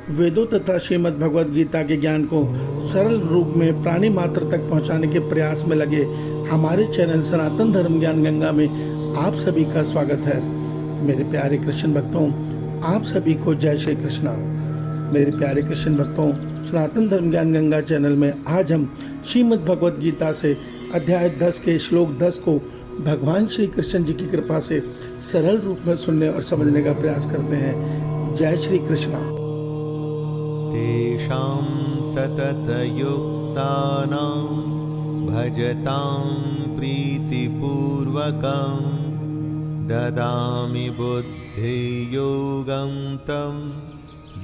वेदों तथा श्रीमद् भगवद गीता के ज्ञान को सरल रूप में प्राणी मात्र तक पहुंचाने के प्रयास में लगे हमारे चैनल सनातन धर्म ज्ञान गंगा में आप सभी का स्वागत है। मेरे प्यारे कृष्ण भक्तों, आप सभी को जय श्री कृष्णा। मेरे प्यारे कृष्ण भक्तों, सनातन धर्म ज्ञान गंगा चैनल में आज हम श्रीमद् भगवद गीता से अध्याय 10 के श्लोक 10 को भगवान श्री कृष्ण जी की कृपा से सरल रूप में सुनने और समझने का प्रयास करते हैं। जय श्री कृष्णा। तेषां सततयुक्तानां भजतां प्रीतिपूर्वकं ददामि बुद्धियोगं तं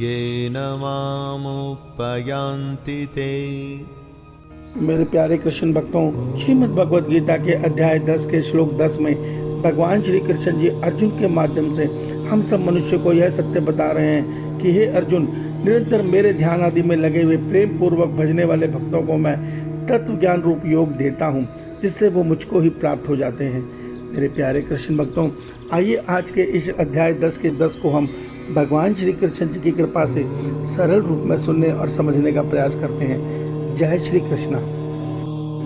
येन मामुपयान्ति ते। मेरे प्यारे कृष्ण भक्तों, श्रीमद् भगवद गीता के अध्याय 10 के श्लोक 10 में भगवान श्री कृष्ण जी अर्जुन के माध्यम से हम सब मनुष्य को यह सत्य बता रहे हैं कि हे अर्जुन, निरंतर मेरे ध्यान आदि में लगे हुए प्रेम पूर्वक भजने वाले भक्तों को मैं तत्व ज्ञान रूप योग देता हूँ, जिससे वो मुझको ही प्राप्त हो जाते हैं। मेरे प्यारे कृष्ण भक्तों, आइए आज के इस अध्याय 10 के 10 को हम भगवान श्री कृष्ण जी की कृपा से सरल रूप में सुनने और समझने का प्रयास करते हैं। जय श्री कृष्णा।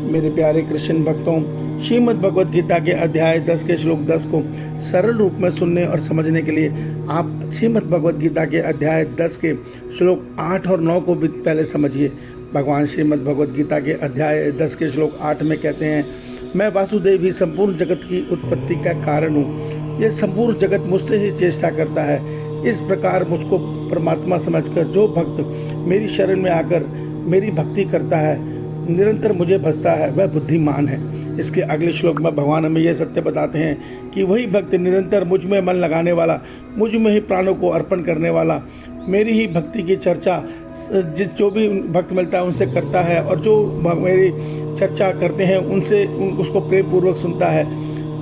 मेरे प्यारे कृष्ण भक्तों, श्रीमद् भगवद गीता के अध्याय 10 के श्लोक 10 को सरल रूप में सुनने और समझने के लिए आप श्रीमद् भगवद गीता के अध्याय 10 के श्लोक 8 और 9 को भी पहले समझिए। भगवान श्रीमद् भगवद गीता के अध्याय 10 के श्लोक 8 में कहते हैं, मैं वासुदेव ही संपूर्ण जगत की उत्पत्ति का कारण हूँ। यह संपूर्ण जगत मुझसे ही चेष्टा करता है। इस प्रकार मुझको परमात्मा समझकर जो भक्त मेरी शरण में आकर मेरी भक्ति करता है, निरंतर मुझे भजता है, वह बुद्धिमान है। इसके अगले श्लोक में भगवान हमें यह सत्य बताते हैं कि वही भक्त निरंतर मुझ में मन लगाने वाला, मुझ में ही प्राणों को अर्पण करने वाला, मेरी ही भक्ति की चर्चा जो भी भक्त मिलता है उनसे करता है, और जो मेरी चर्चा करते हैं उनसे उसको प्रेम पूर्वक सुनता है,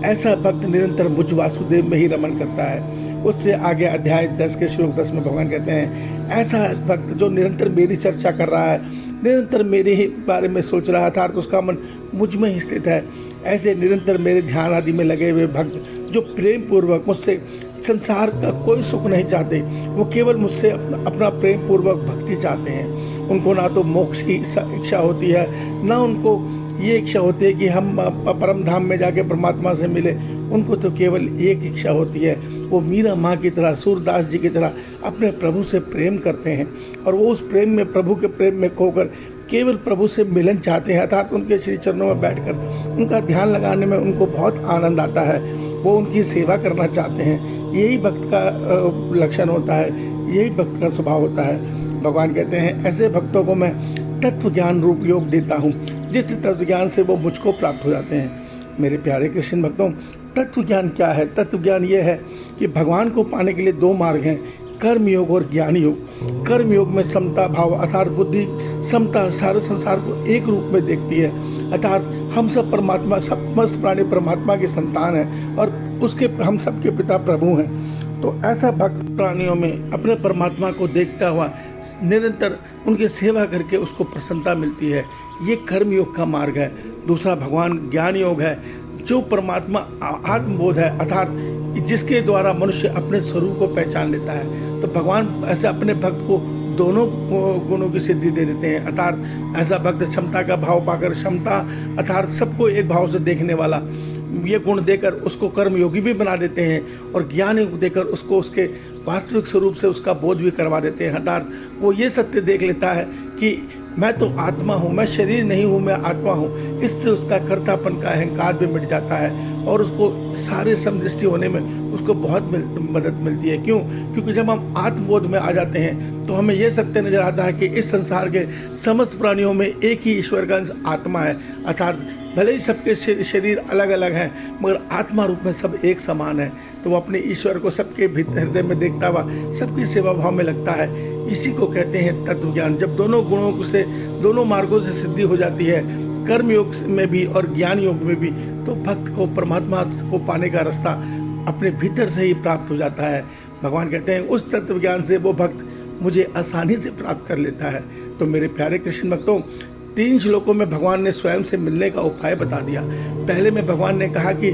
ऐसा भक्त निरंतर मुझ वासुदेव में ही रमन करता है। उससे आगे अध्याय 10 के श्लोक 10 में भगवान कहते हैं, ऐसा भक्त जो निरंतर मेरी चर्चा कर रहा है, निरंतर मेरे ही बारे में सोच रहा था, तो उसका मन मुझ में ही स्थित है। ऐसे निरंतर मेरे ध्यान आदि में लगे हुए भक्त जो प्रेम पूर्वक मुझसे संसार का कोई सुख नहीं चाहते, वो केवल मुझसे अपना प्रेम पूर्वक भक्ति चाहते हैं। उनको ना तो मोक्ष की इच्छा होती है, ना उनको ये इच्छा होती है कि हम परम धाम में जाके परमात्मा से मिले। उनको तो केवल एक इच्छा होती है, वो मीरा माँ की तरह, सूरदास जी की तरह अपने प्रभु से प्रेम करते हैं, और वो उस प्रेम में, प्रभु के प्रेम में खोकर केवल प्रभु से मिलन चाहते हैं। अर्थात उनके श्री चरणों में बैठकर उनका ध्यान लगाने में उनको बहुत आनंद आता है, वो उनकी सेवा करना चाहते हैं। यही भक्त का लक्षण होता है, यही भक्त का स्वभाव होता है। भगवान कहते हैं, ऐसे भक्तों को मैं तत्व ज्ञान रूप योग देता हूँ, जिस तत्व ज्ञान से वो मुझको प्राप्त हो जाते हैं। मेरे प्यारे कृष्ण भक्तों, तत्व ज्ञान क्या है? तत्व ज्ञान ये है कि भगवान को पाने के लिए दो मार्ग हैं, कर्म योग और ज्ञान योग। कर्म योग में समता भाव, अर्थात बुद्धि समता सारे संसार को एक रूप में देखती है, अर्थात हम सब परमात्मा, समस्त प्राणी परमात्मा के संतान हैं, और उसके हम सबके पिता प्रभु हैं। तो ऐसा भक्त प्राणियों में अपने परमात्मा को देखता हुआ निरंतर उनकी सेवा करके उसको प्रसन्नता मिलती है। ये कर्म योग का मार्ग है। दूसरा भगवान ज्ञान योग है, जो परमात्मा आत्मबोध है, अर्थात जिसके द्वारा मनुष्य अपने स्वरूप को पहचान लेता है। तो भगवान ऐसे अपने भक्त को दोनों गुणों की सिद्धि दे देते हैं। अर्थात ऐसा भक्त क्षमता का भाव पाकर, क्षमता अर्थात सबको एक भाव से देखने वाला, ये गुण देकर उसको कर्मयोगी भी बना देते हैं, और ज्ञान योग देकर उसको उसके वास्तविक स्वरूप से उसका बोध भी करवा देते हैं। अर्थात वो ये सत्य देख लेता है कि मैं तो आत्मा हूँ, मैं शरीर नहीं हूँ, मैं आत्मा हूँ। इससे उसका कर्तापन का अहंकार भी मिट जाता है, और उसको सारे समदृष्टि होने में उसको बहुत मदद मिलती है। क्यों? क्योंकि जब हम आत्मबोध में आ जाते हैं तो हमें यह सत्य नजर आता है कि इस संसार के समस्त प्राणियों में एक ही ईश्वर का अंश आत्मा है। अर्थात भले ही सबके शरीर अलग अलग हैं, मगर आत्मा रूप में सब एक समान है। तो वो अपने ईश्वर को सबके भीतर हृदय में देखता हुआ सबकी सेवा भाव में लगता है। इसी को कहते हैं तत्व ज्ञान। जब दोनों गुणों से, दोनों मार्गों से सिद्धि हो जाती है, कर्म योग में भी और ज्ञान योग में भी, तो भक्त को परमात्मा को पाने का रास्ता अपने भीतर से ही प्राप्त हो जाता है। भगवान कहते हैं, उस तत्व ज्ञान से वो भक्त मुझे आसानी से प्राप्त कर लेता है। तो मेरे प्यारे कृष्ण भक्तों, 3 श्लोकों में भगवान ने स्वयं से मिलने का उपाय बता दिया। पहले में भगवान ने कहा कि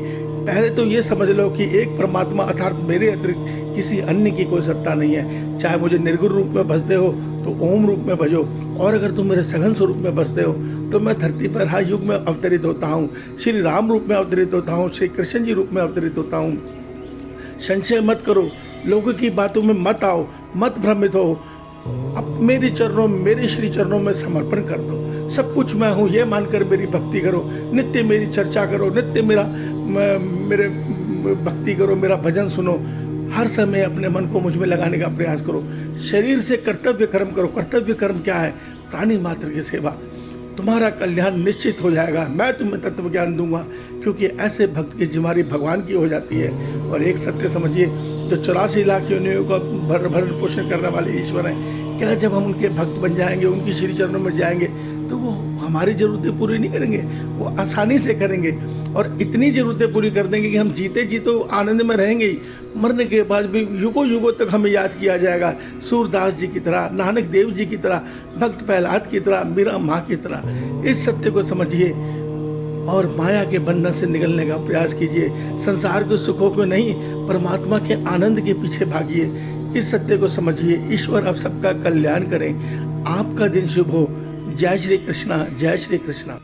पहले तो ये समझ लो कि एक परमात्मा अर्थात मेरे अतिरिक्त किसी अन्य की कोई सत्ता नहीं है। चाहे मुझे निर्गुण रूप में भजते हो तो ओम रूप में भजो, और अगर तुम मेरे सघन स्वरूप में भजते हो तो मैं धरती पर हर युग में अवतरित होता हूँ, श्री राम रूप में अवतरित होता हूँ, श्री कृष्ण जी रूप में अवतरित होता हूँ। संशय मत करो, लोगों की बातों में मत आओ, मत भ्रमित हो, अब मेरे चरणों मेरे श्री चरणों में समर्पण कर दो। सब कुछ मैं हूँ ये मानकर मेरी भक्ति करो, नित्य मेरी चर्चा करो, नित्य मेरे भक्ति करो, मेरा भजन सुनो, हर समय अपने मन को मुझ में लगाने का प्रयास करो। शरीर से कर्तव्य कर्म करो। कर्तव्य कर्म क्या है? प्राणी मात्र की सेवा। तुम्हारा कल्याण निश्चित हो जाएगा। मैं तुम्हें तत्व ज्ञान दूंगा, क्योंकि ऐसे भक्त की जिम्मेदारी भगवान की हो जाती है। और एक सत्य समझिए, जो 84 लाख योनियों का भरण पोषण करने वाले ईश्वर हैं, क्या जब हम उनके भक्त बन जाएंगे, उनकी श्री चरणों में जाएंगे, तो वो हमारी जरूरतें पूरी नहीं करेंगे, वो आसानी से करेंगे। और इतनी जरूरतें पूरी कर देंगे कि हम जीते जी तो आनंद में रहेंगे ही, मरने के बाद भी युगों युगों तक हमें याद किया जाएगा, सूरदास जी की तरह, नानक देव जी की तरह, भक्त प्रहलाद की तरह, मीरा माँ की तरह। इस सत्य को समझिए और माया के बंधन से निकलने का प्रयास कीजिए। संसार के सुखों को नहीं, परमात्मा के आनंद के पीछे भागिए। इस सत्य को समझिए। ईश्वर अब सबका कल्याण करें। आपका दिन शुभ हो। जय श्री कृष्णा, जय श्री कृष्णा।